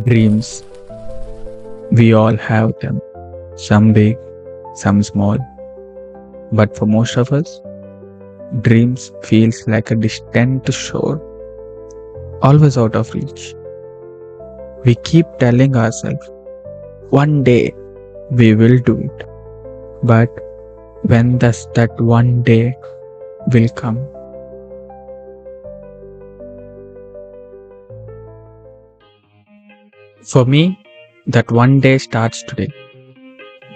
Dreams, we all have them. Some big, some small. But for most of us, dreams feels like a distant shore, always out of reach. We keep telling ourselves, one day we will do it. But when does that one day will come? For me, that one day starts today,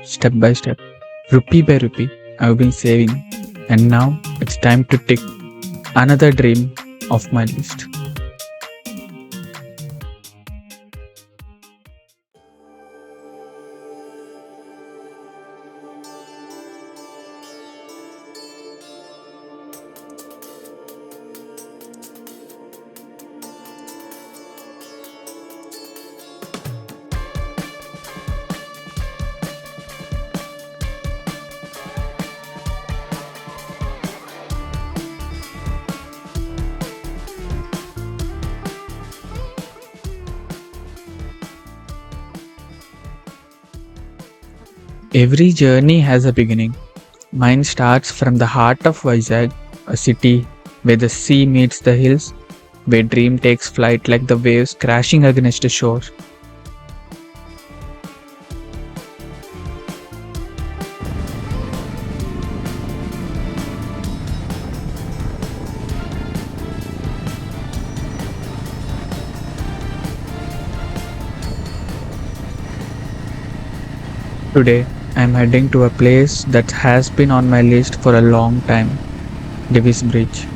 step by step, rupee by rupee. I've been saving, and now it's time to tick another dream off my list. Every journey has a beginning. Mine starts from the heart of Vizag, a city where the sea meets the hills, where dream takes flight like the waves crashing against the shore. Today, I'm heading to a place that has been on my list for a long time, Divis Bridge.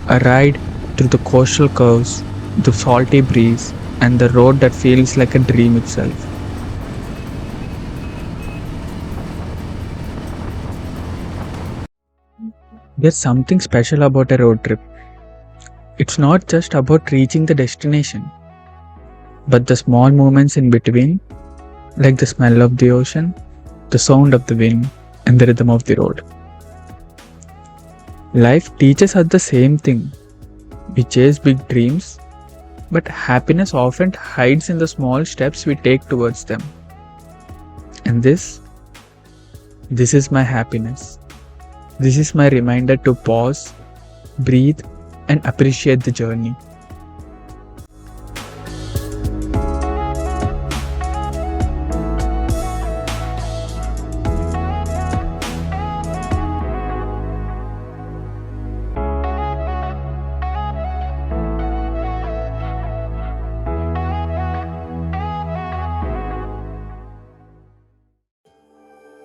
A ride through the coastal curves, the salty breeze, and the road that feels like a dream itself. There's something special about a road trip. It's not just about reaching the destination, but the small moments in between, like the smell of the ocean, the sound of the wind, and the rhythm of the road. Life teaches us the same thing. We chase big dreams, but happiness often hides in the small steps we take towards them. And this is my happiness. This is my reminder to pause, breathe, and appreciate the journey.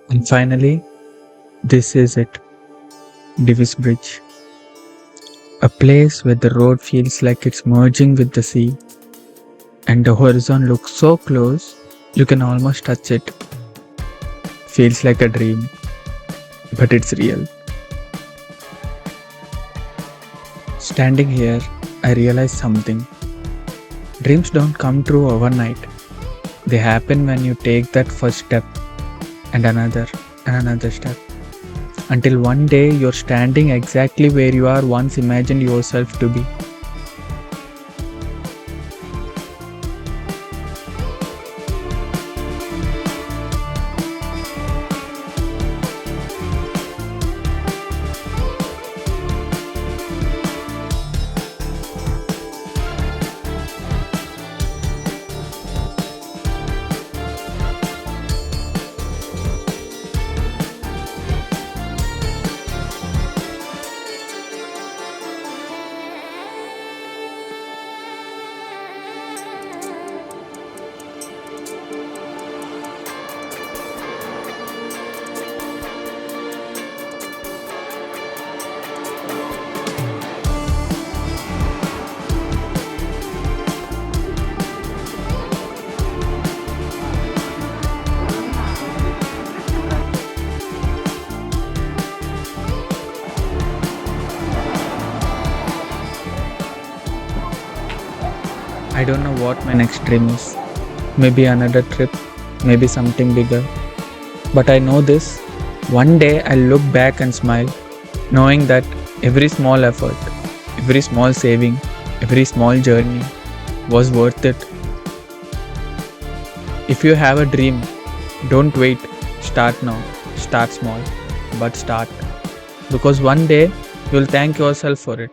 And finally, this is it, Divis Bridge. A place where the road feels like it's merging with the sea, and the horizon looks so close you can almost touch it. Feels like a dream, but it's real. Standing here, I realize something. Dreams don't come true overnight. They happen when you take that first step and another step, until one day you're standing exactly where you are once imagined yourself to be. I don't know what my next dream is. Maybe another trip, maybe something bigger. But I know this, one day I'll look back and smile, knowing that every small effort, every small saving, every small journey was worth it. If you have a dream, don't wait. Start now. Start small, but start. Because one day you'll thank yourself for it.